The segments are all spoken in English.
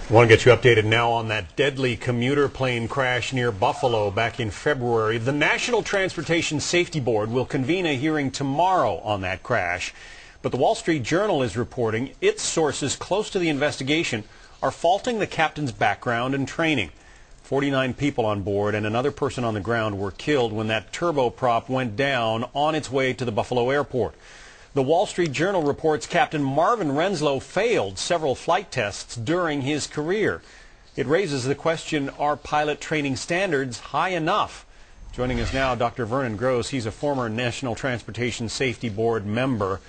I want to get you updated now on that deadly commuter plane crash near Buffalo back in February. The National Transportation Safety Board will convene a hearing tomorrow on that crash. But the Wall Street Journal is reporting its sources close to the investigation are faulting the captain's background and training. 49 people on board and another person on the ground were killed when that turboprop went down on its way to the Buffalo airport. The Wall Street Journal reports Captain Marvin Renslow failed several flight tests during his career. It raises the question, are pilot training standards high enough? Joining us now, Dr. Vernon Grose. He's a former National Transportation Safety Board member.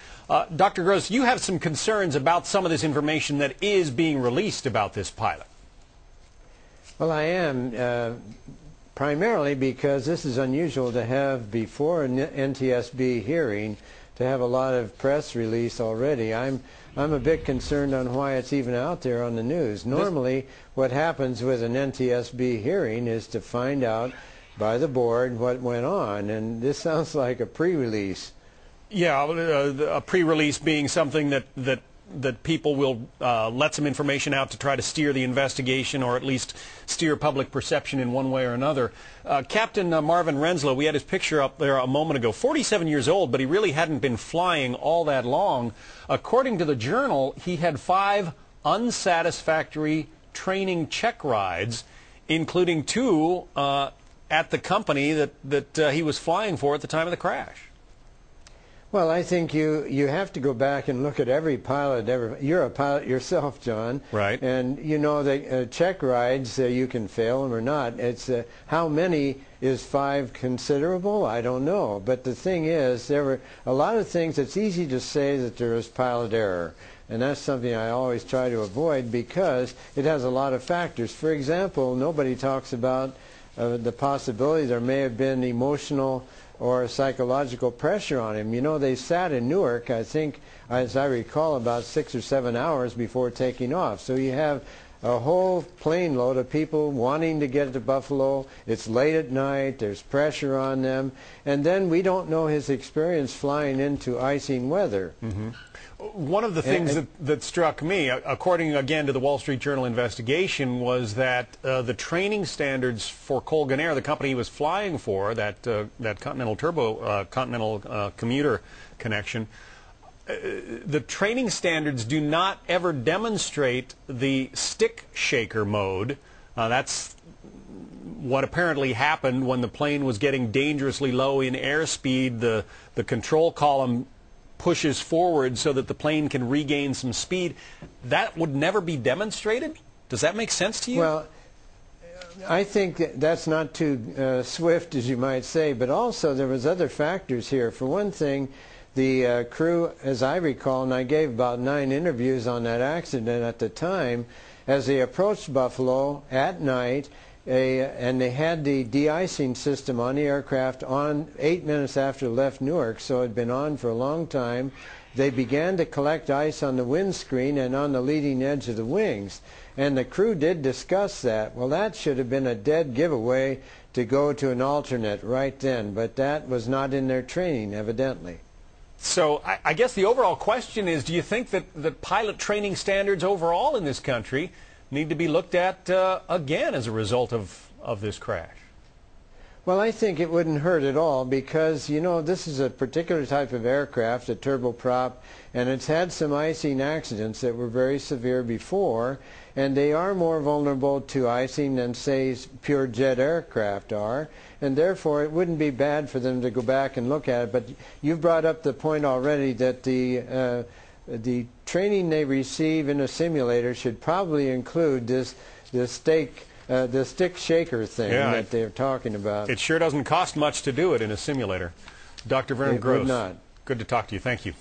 Dr. Grose, you have some concerns about some of this information that is being released about this pilot. Well, I am, primarily because this is unusual to have before an NTSB hearing to have a lot of press release already. I'm a bit concerned on why it's even out there on the news. Normally, what happens with an NTSB hearing is to find out by the board what went on, and this sounds like a pre-release. Yeah, a pre-release being something that people will let some information out to try to steer the investigation or at least steer public perception in one way or another. Captain Marvin Renslow, we had his picture up there a moment ago, 47 years old, but he really hadn't been flying all that long. According to the Journal, he had 5 unsatisfactory training check rides, including 2 at the company that he was flying for at the time of the crash. Well, I think you have to go back and look at every pilot ever. You're a pilot yourself, John. Right. And you know that check rides, you can fail them or not. It's how many is 5 considerable? I don't know. But the thing is, there were a lot of things. It's easy to say that there is pilot error. And that's something I always try to avoid because it has a lot of factors. For example, nobody talks about the possibility there may have been emotional or psychological pressure on him. You know, they sat in Newark, I think, as I recall, about 6 or 7 hours before taking off. So you have a whole plane load of people wanting to get to Buffalo. It's late at night, there's pressure on them, and then we don't know his experience flying into icing weather. Mm-hmm. One of the things that struck me, according again to the Wall Street Journal investigation, was that the training standards for Colgan Air, the company he was flying for, that Continental Commuter connection, the training standards do not ever demonstrate the stick shaker mode. That's what apparently happened when the plane was getting dangerously low in airspeed. The control column pushes forward so that the plane can regain some speed. That would never be demonstrated? Does that make sense to you? Well, I think that's not too swift, as you might say, but also there was other factors here. For one thing, the crew, as I recall, and I gave about 9 interviews on that accident at the time, as they approached Buffalo at night, and they had the de-icing system on the aircraft on 8 minutes after it left Newark, so it had been on for a long time. They began to collect ice on the windscreen and on the leading edge of the wings. And the crew did discuss that. Well, that should have been a dead giveaway to go to an alternate right then, but that was not in their training, evidently. So I guess the overall question is, do you think that pilot training standards overall in this country need to be looked at again as a result of this crash? Well, I think it wouldn't hurt at all because, you know, this is a particular type of aircraft, a turboprop, and it's had some icing accidents that were very severe before, and they are more vulnerable to icing than, say, pure jet aircraft are, and therefore it wouldn't be bad for them to go back and look at it. But you've brought up the point already that the training they receive in a simulator should probably include the stick shaker thing that they're talking about. It sure doesn't cost much to do it in a simulator. Dr. Vernon Grose, would not. Good to talk to you. Thank you.